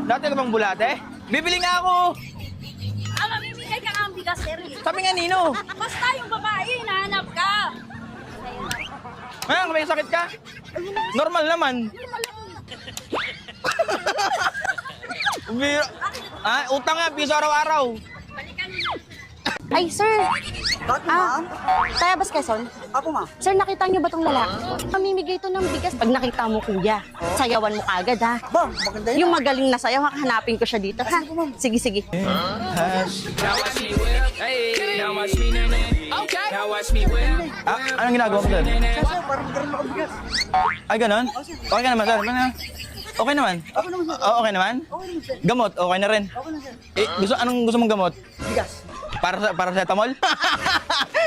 Dati ka bang bulate? Bibili nga ako. Mamimigay ka ng bigas, sir. Sabi nga Nino. Basta yung babae, hinahanap ka. Ngayon, may sakit ka? Normal naman. Utang nga, piso araw-araw. Ay, sir. Tayabas Quezon? Ako, ma'am. Sir, nakita niyo ba tong lalaki? Mamimigay to ng bigas. Pag nakita mo, kuya, sayawan mo agad, ha? Ba, maganda yun. Yung magaling na sayaw, hanapin ko siya dito, ha? Sige, sige. Anong ginagawa mo doon? Kasi parang magkaroon ako bigas. Ay, ganon? Okay ka naman, sir. Okay naman? Okay naman? Gamot, okay na rin. Anong gusto mong gamot? Bigas. Para sa etamol?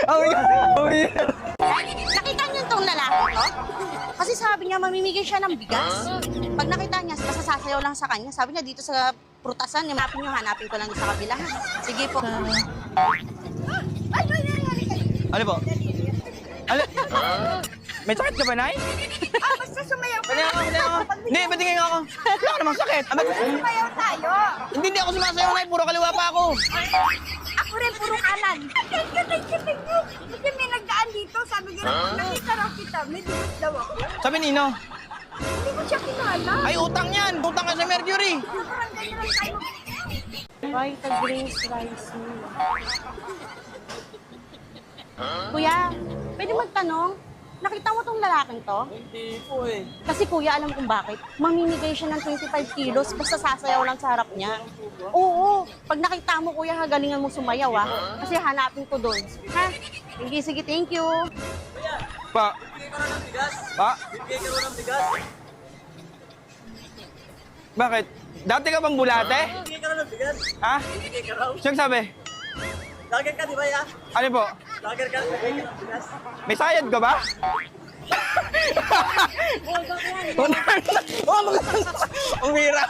Oh my God! Nakita niyo tong lalaki to? Kasi sabi niya, mamimigay siya ng bigas. Pag nakita niya, basta sasayaw lang sa kanya. Sabi niya, dito sa prutasan, hanapin ko lang sa kabila. Sige po. Ano po? Ano? May sakit ka ba, Nay? Basta sumayaw ka. Hindi, ba't nga ako? Wala ka namang sakit. Sumayaw tayo. Hindi ako sumasayaw, Nay. Puro kaliwa pa ako. Ako rin, puro kanan. Thank you. Kasi may nagdaan dito. Sabi ko, nakita raw kita. May bigas daw ako. Sabi Nino, Hindi ko siya kilala. ay utang yan. Utang ka sa Mercury. Parang ganyan lang tayo. Vita Grace Rice Mill. Kuya, pwede magtanong? Nakita mo tong lalaking to? Hindi po eh. Kasi kuya, alam kung bakit. Mamimigay siya ng 25 kilos basta sasayaw lang sa harap niya. Oo, pag nakita mo kuya, hagalingan mo sumayaw Kasi hanapin ko doon. Ha? Sige, thank you. Pa. Pa? Bigay ka rin ng bigas. Bakit? Dati ka bang bulate? Bigay ka rin ng bigas. Ha? Bigay ka raw. Siyang sabi? Lager ka, di ba ya? Ano po? Lager ka, bigay ka ng bigas. May sayad ka ba? Oh, ang bira.